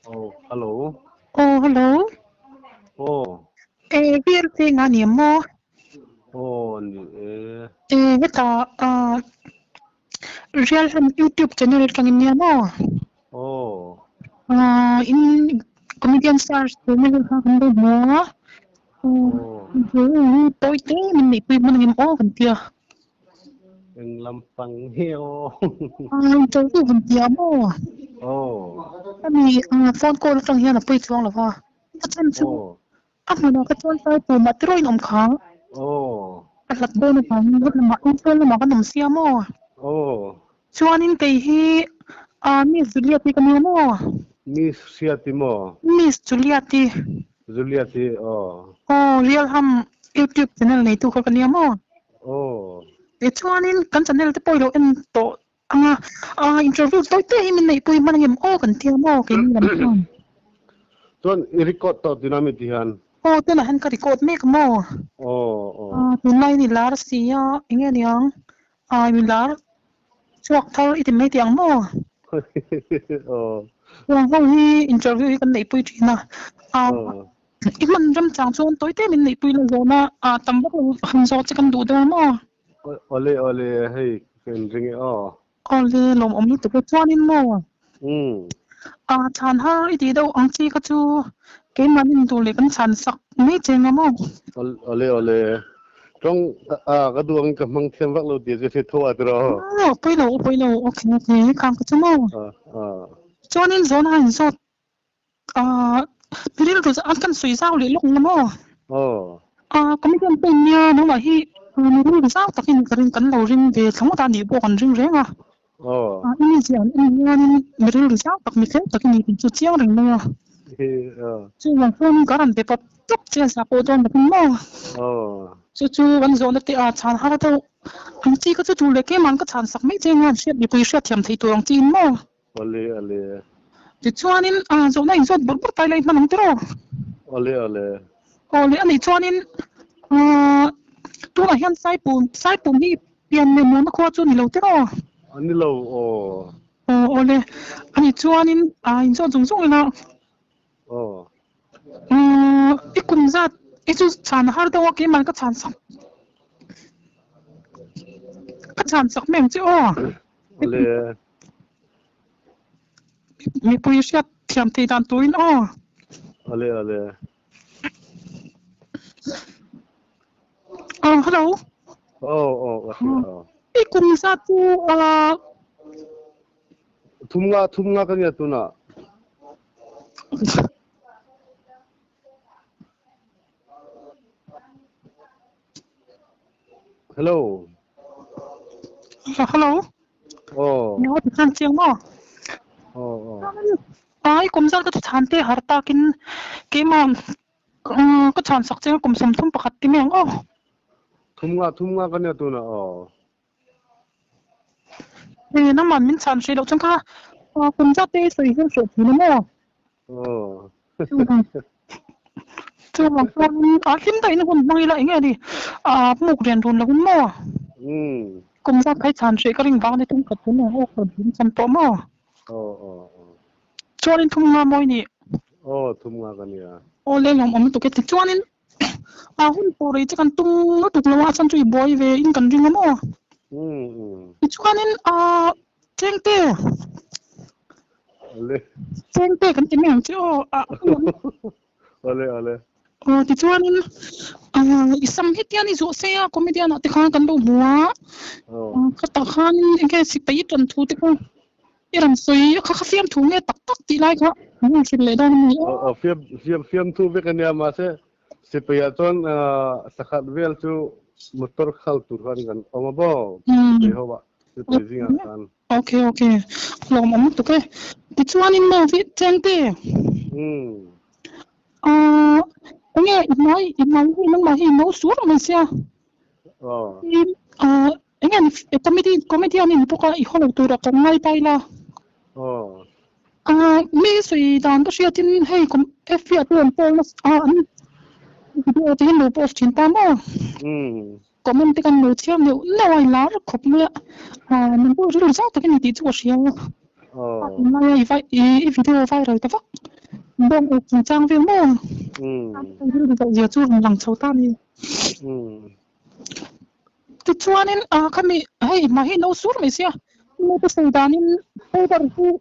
Oh, hello. Oh, hello. Oh, Viết thì ngà niệm mô. oh, Với ta real ham YouTube channel kang niya mo. oh, In comedian stars channel kang do mo. oh, Tôi thế mình bị quên mình ô phần tia. ang lampang hiyo. Tôi cái phần tia mo. Oh, Kami phone call kang hiya na pwede lang la ba. At so oh, ako na katwan tayo po matroy nom kang. oh, At lakbo na kang hindi na ma-info na makanom siya mo. oh, Chuanin kay hi Miss Juliet kami mo. Miss Siati mo. Miss Juliati. Juliati, oh, Oh, real ham YouTube channel này tu ko kanya mo. oh, E chuanin kan channel te poilo en to anga interview to te himin nei pui man ngem o kan tia mo ke ni lam kan. tuan i-record to dinamit dihan. Oh, te na han ka record me mo. Oh, oh, Tu nai ni lar sia inge niang. Mi lar chuak thar itim me tiang mo. oh, Wang ho hi interview hi kan nei pui thina. oh, Iman ram chang chuan toy te min nei pui la zona tambak han zo chikan du da mo. ole, hey, kan ringi, oh, Ole lom om ni tu ko chuanin mo. Chan har i ti đâu ang chi ka chu ke manin tu le kan chan sak me cheng amo ole. Trong cái đường cái mang thiên vắc lâu tiền sẽ thua rồi. poi lo okay okay kang ka chu mo À, chuanin zon han so piril tu an kan sui zau le long mo oh, kami kan pe nya no ma hi ni ru zau takin karin kan lo ring ve thong ta ni bo kan ring renga oh, ini jian ini ni ru zau tak mi khe takin ni chu chiang ring mo chu wang phun karan pe pop tuk chen sa po don mo oh, chu kan zon te chan har to ang chi ka chu le ke man ka chan sak me cheng an shet ni pui shet thiam thei tu ang chin mo ole, ti chuanin zon na in zon bur bur tai lai man ang tro ole, o le ani chuanin tu la hian sai pum hi pian me mo na kho chu ni lo tro anh lâu, oh, o le ani chuanin in zon zung zung na oh, ikum zat i chu chan har to ke man ka chan sak meng chu o ole, mi pui shet thiam thei dan tuin o ole, hello oh, oh, ikum zat tu thum nga cái nhà tu na, hello, hello oh, no ti chan chiang mo oh, ikum zat ka chan te har takin ke man ka chan sak cheng kum sam thum pakhat ti meng o thum nga cái nhà tu na, oh, na man min chan shi lo chang ka kum zat te soi hin so thi mo oh, chu ma him dai na hun mai la inge di muk rian run la hun mo kum zat kai chan shi ka ring bang ni tum ka tu na ho ko hin chan to mo oh, chuanin thum nga moi ni oh, thum nga cái nhà, o le lom om tu ke ti chuanin hun po ri chakan tung no tu lo wa chan chui boy ve in kan ring mo ti chuanin cheng te ole, kan ti meng chi o ole, ti chuanin isam hitian izo se a comedian ati khan kan do mua oh, ka ta khan ke si pai ton thu te ko iram soi ka fiam thu nge tak tak ti lai ka mu sin le dan ni oh, film tu về cái nhà mà sẽ bây giờ chọn sakhat vel chu motor khal tur kan oma bo thì ho ba sẽ bây giờ kan okay lom om tu ke ti chuanin mo vi cheng te nghe nói nó mà hi nấu suốt mà sao oh, nghe comedian ni poka I holo tu ra kan ngai pai la oh, mi sui dan to sia tin hei kom FB tu an pol an video tin no post tin ta mo comment te kan no chiam no ai la khop me mình cóรู้sao ta cái này tí chỗ sia oh, mai i video viral ta đông ở chính trang viên mô bây giờ chú lằng cháu ta đi thì cho nên kami hey mà hey nấu suốt mấy xia nấu cái sườn đan nên hey bao nhiêu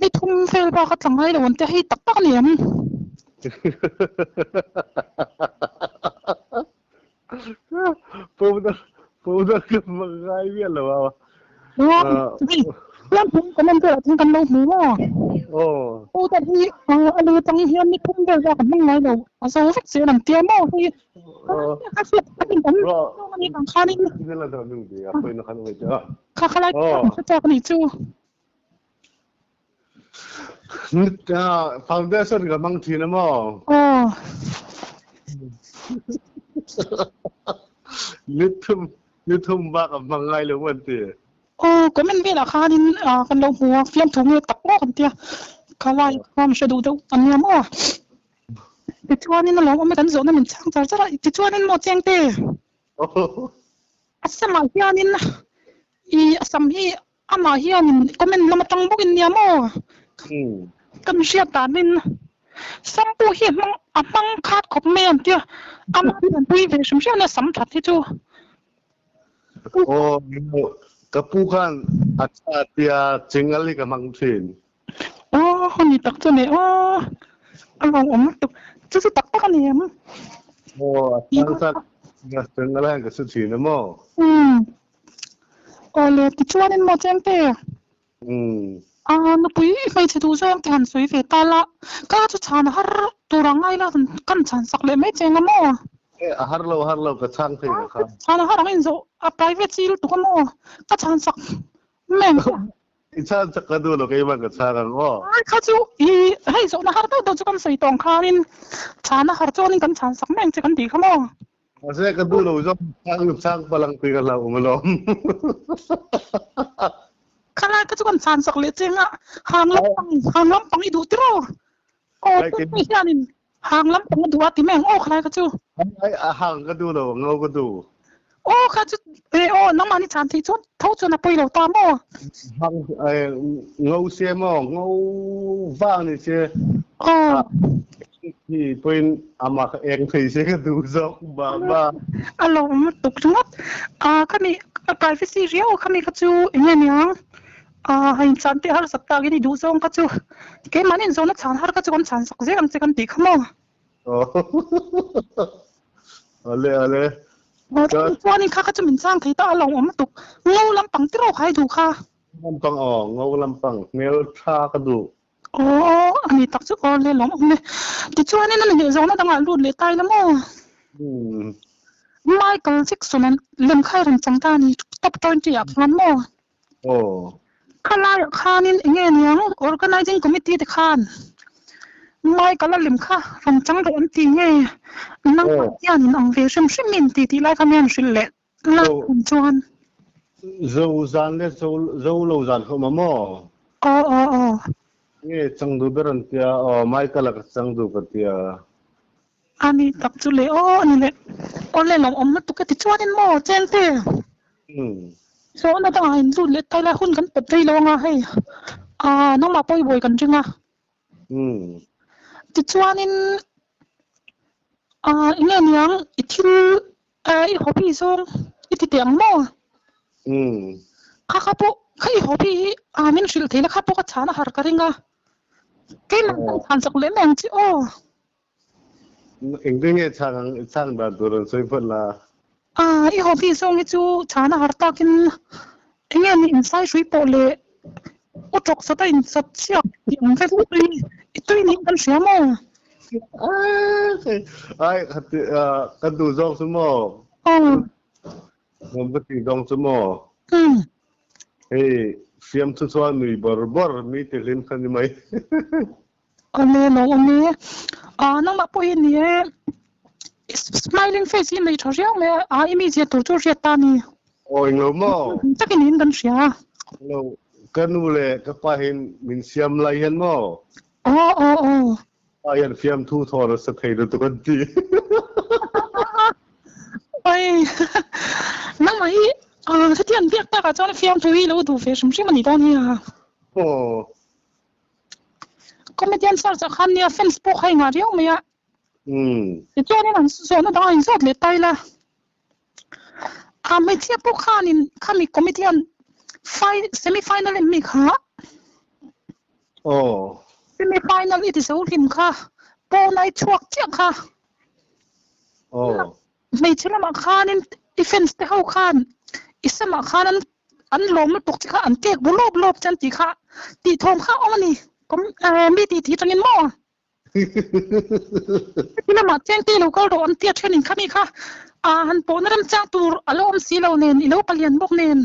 นี่ทุ่มเฟลปากตั้งไงเดี๋ยววันที่ให้ตักตักเนี่ยพูดก็มันง่ายเวียนหรอวะแล้วผมก็มันเกิดถึงกันเราหัวพูดแต่ที่อะไรตั้งเฮียนี่ทุ่มเฟลปากตั้งไงเดี๋ยวอาศัยฟิกเสียน้ำเตี้ยมั้งที่ข้าศึกข้าเป็นกันมันมีการฆ่านี่นี่เราทำหนึ่งดีอ่ะเป็นนักการเมืองจ้ะข้าอะไรข้าจะกันอีกจู่นี่ฟังได้ส่วนกับบางทีนะมั้งลิทุ่มบ้ากับมังไงเลยวันที่ก็มันเป็นราคาดินกันเราหัวเฟี้ยงถุงเลยตักโป้กันเตี้ยข้าไล่ความช่วยดูเดี๋ยวอันนี้มั้งติดชัวนี่นั่นหรอว่าไม่กันโซนนั่นมันช่างจะได้ติดชัวนี่หมดแจ้งเต้อาสมาเฮียนี่นะอาสมาฮีอามาเฮียนี่ก็มันน้ำตั้งบุกินเนี่ยมั้งกันเสียตานินสัมปูเหี้ยมังขาดขบเมียนเดียวมันเป็นปุยเวชมเชื่อเนี่ยสัมผัสที่จู่กับผู้กันอาจารย์เดียจริงอะไรกับมังสินนี่ตักตัวเนี่ยอารมณ์มันตุจะตักกันเนี่ยมั้งสักจริงอะไรกับสุชีนะมั้งเลยติดชัวนี่หมดแจ้งเต้那不一非去读上看水费大了，刚就查那哈儿突然来了，跟查实了没见个么？Harlo个查费个看。查那哈儿人说private 资料读个么？个查实没个。你查这个多了，给มัน个查个么？他就嘿说那哈儿都就跟水当卡呢，查那哈儿做你跟查实没就跟地个么？Saya个多了，就查不啷对个了，我们咯。ข้าราชการสันสักเล็กเองหางล้ำปังอีดูติโร่ไม่ใช่นี่หางล้ำปังดูว่าติแมงข้าราชการหางก็ดูแล้วเงาก็ดูข้าจะน้องมานี่ฉันที่ชุดเท่าจนไปเราตามหางเงาเสียมั้งเงาว่างนี่เสียที่เป็นอามาเองที่เสียก็ดูซอกบ้าอารมณ์มันตกจังหวะข้ามี privacy เรียวข้ามีข้าจูอย่างเงี้ยให้ฉันที่หาสักตากินดูซองข้าจูแกมันนี่ซองนักฉันหาข้าจูกันฉันสักเสียกันเสียกันตีข้ามั้งอะไรตัวนี้ข้าจูมินซังที่ตาเรามันตกเงาลำปังที่เราให้ดูค่ะลำปังเงาลำปังเงาชาก็ดูอันนี้ตักจุกเลยหลงเนี่ยที่ช่วยนี่นั่นเดี๋ยวเราต้องการรูดเลยตายแล้วมั้งไม่ก็ซิกส่วนนั้นเล่มค่ายรันจังตานี่ตบตอนจีบงั้นมั้งข้าไล่ข้านี่เงี้ยเนี่ย organizing committee ที่ข้านไม่ก็เล่มค่ารันจังโดนตีเงี้ยนั่งยันอังเวชมชิมินตีที่ไล่ข้ามีนชิลเล็ดไล่จวนZauzan le Zaulozanเขามามั้งนี่จังดูเบรันเตียไม่ก็ลักจังดูกันเตียอันนี้ตักจุเลยอันนี้เลยเลยลองมาตุกติชวนินโมเจนเต้โซนนั่นต่างหินสุดเลยไทยละหุ่นกันเป็ดไทยลงให้น้องมาป่วยบ่อยกันจริงติชวนินเงี้ยยังอีทิลอีฮอบี้ส่งอีติเตียงโมข้าปุ๊ข้าอีฮอบี้มินชิลเทแล้วข้าปุ๊ก็ชานะฮาร์การิงะแกมันทันสักเล่มแมงจีเอ็งดึงเนี่ยช่างแบบตัวนั้นสวยพุ่นละอีฮอบี้ส่งอีจูชานะฮาร์ตากินเอ็งเนี่ยอินไซด์ช่วยโปเลยอุจจกสตาอินสัตเสียอย่างเฟซบุ๊กเลยอีตัวนี้กันเสียมั้งกันดูจองสมอผมก็ตีจองสมอเฮ้ยเสียมทุกส่วนมีบอร์มีแต่เล่นกันยังไงเลยน้องนี้น้องมาพูดนี่ smiling face ยังไม่ชอบเลยอีมีเสียตัวเสียตานี่โอ้ยเราไม่จะกินหินกันเสียเรากันดูเลยก็ไปเห็นมินเสียมไรเห็นมั้งไปเห็นเสียมทุกทอร์สเตย์ตัวกันทีไอ้น้องมาอีถ้าที่อันเปียกตากับเจ้าเฟียมทุยแล้วดูเฟซไม่ใช่มันนี่ตอนนี้ comedian sa khan nia Facebook hai nga riau me ya ti chuan in an so na dang in zot le tai la me chia pu khan in khami comedian semi final in mi kha semi final it is all him kha po nai chuak chia kha me chila ma khan in defense te hau khan isama khan an lom tuk chi kha an kek bulob chan ti kha ti thom kha omani kom mi ti tangin mo ila ma cheng ti local do an tia thenin khami kha han po naram chang tur alom si lo nen ilo palian bok nen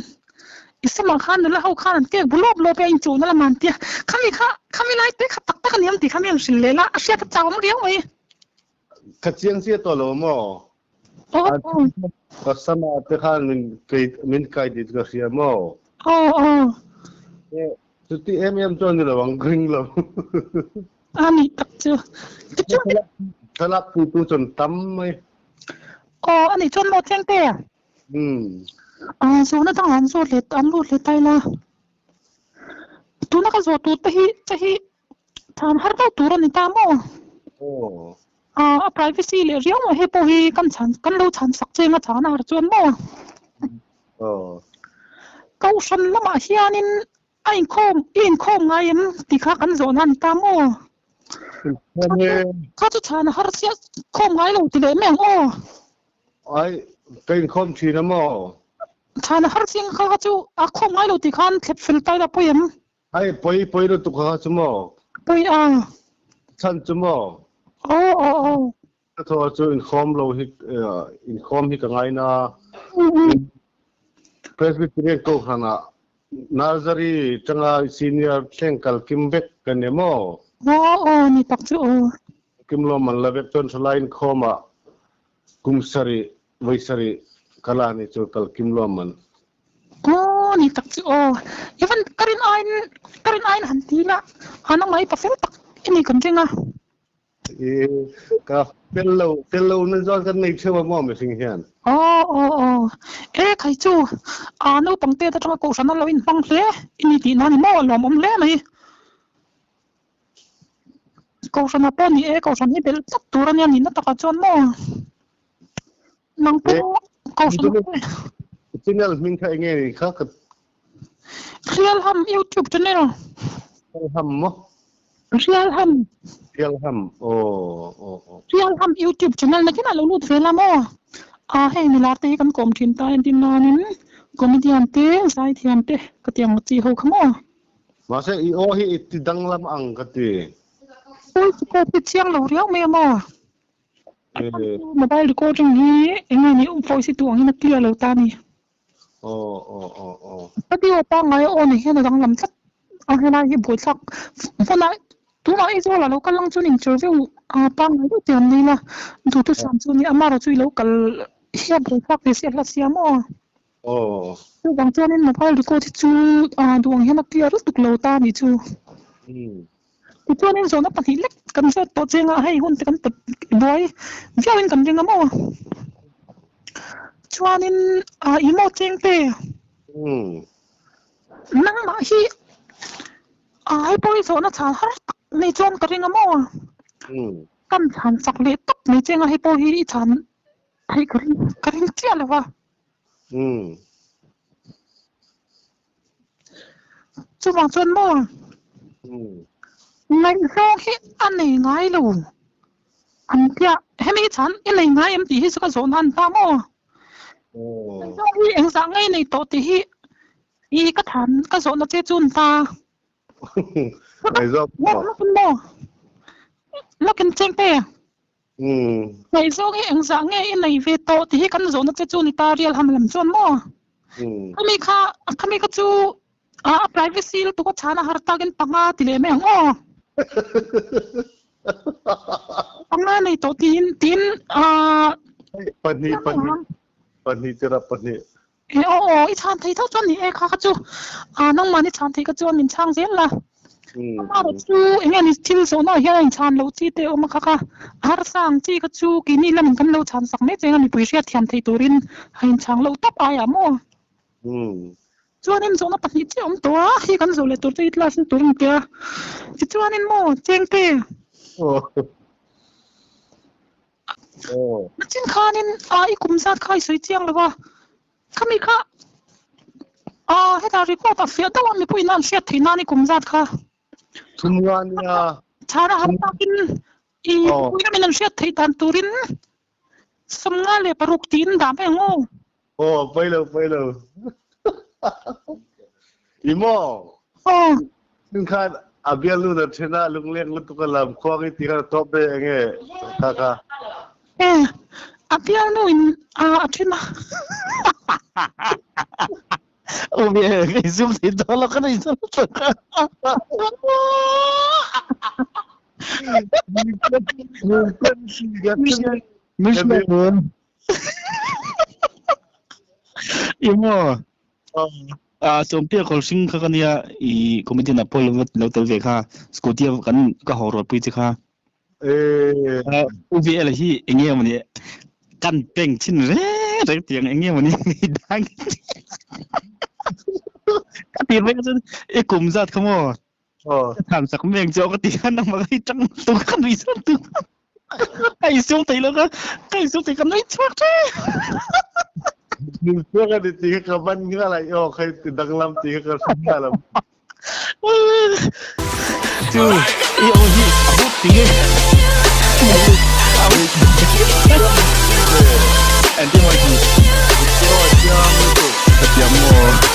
isama khan la hau khan an kek bulob pe in chu na la man tia khami lai te kha tak tak niam ti khami an sil lela asia ka chaw ma riau mai ka chiang sia to lo mo sama te khan min kai dit ka sia mo tu ti em chon lo wang gring lo ani tak chu thalak pu chon tam mai ani chon mo cheng te so na tang an so le tai la tu na ka zo tu te hi than har ta tur ni ta mo privacy le riau ma he po hi kan lo chan sak chenga chana har chon mo kau san lama hianin in khom ngai em ti kha kan zo nan ta mo kha chu chana har sia khom ngai lo ti le meng ai kain khom thi na mo chana har sing kha chu khom ngai lo ti khan thep fil tai la poem ai poi lo tu kha chu mo poi chan chu mo tho chu in khom lo hi in khom hi ka ngai na presbyterian ko khana nursery changa senior thankal kimbek kanemo ni tak chu kimlo man lavek ton line khoma kumsari vaisari kalani chu kal kimlo man ni tak chu even karin ain hantila hanang mai pa fel tak ini kan jenga ka pello na zon kan nei chewa mo me sing hian khai chu no pangte ta tanga ko sana lo in pang hle ini ti na ni mo lom om le mai ko sana po ni ko sana ni bel tak turan yan ni na ta ka chon mo nang po ko sana channel min kha nge ni kha ka real ham YouTube channel ham mo real ham real ham YouTube channel na kina lo lut rela mo he ni la te kan kom thin ta din na nin comedian te sai thiam te ka tiang chi ho khamo ma se I o hi ti dang lam ang ka ti ko ti chiang lo riau me mo mobile recording ni engani voice tu ang na clear lo ta ni ta ti o pa ngai o ni he na dang lam chat he na hi boi sak phone na tu ma I zo la lo kalang chu ning interview pa ngai tu tiam ni la tu sam chu ni amara chu lo kal hiya boi sak ni se la sia mo tu bang chuan in mobile record chu duang he na clear tu lo ta ni chu ti chuan in zo na pa hi lek kan se to chenga hei hun te kan pat boy viawin kan ringa mo chuan in imo cheng te nang ma hi ai boy zo na chan har nei chuan ka ringa mo kan chan sak le tak nei chenga hei boy hi chan thai ka ring chia la wa chu bang chuan mo ngai zo hi anei ngai lo an tia hemi chan inei ngai em ti hi sa zo nan ta mo zo hi eng sa ngai nei to ti hi ka than ka zo na che chun ta ai zo mo lo ken cheng te ngai zo hi eng sa ngai inei ve to ti hi kan zo na che chun ta real ham lam chon mo kami ka chu privacy lo to ko chana har ta gen panga ti le me ang panga nei to tin pani tera pani I chan thei thau chon ni kha chu nang ma ni chan thei ka chu min chang zen la ma ro chu engani thil so na hian in chan lo chi te o ma kha har sang chi ka chu ki ni lam kan lo chan sak me chenga ni pui ria thiam thei turin hain chang lo tap aya mo chuanin zona pahnih chi om to hi kan zo le tur te itla sin tur ke chi chuanin mo cheng te chin khanin ai kumzat khai soi chiang lawa khami kha heta report a fia dawa mi puinan sia theina ni kumzat kha thumwania chara ham takin I puina minan sia thei tan turin somnga le paruk tin da pe ngo Pelo imo nhưng khai abia lu da thena lung leng lu tukal lam khwa ki tira top be nge kaka abia lu in thena bia cái zoom thì đó là cái này rất Michelle imo something called sing kanya I comedy na polo lo tel ve kha scooty kan ka horor pui chi kha uvi la hi enge mani kan peng chin re tiang enge mani dang ka ti ve ka e kum zat khamo tham sak meng jo ka ti han ma kai chang tu kan wi san tu ai sung tai lo ka kai sung tai kan nei chak te nhưng trước cái thì cái văn nghĩa là yo khai từ đăng lâm thì cái cái là tu I o hi abu ti and then what you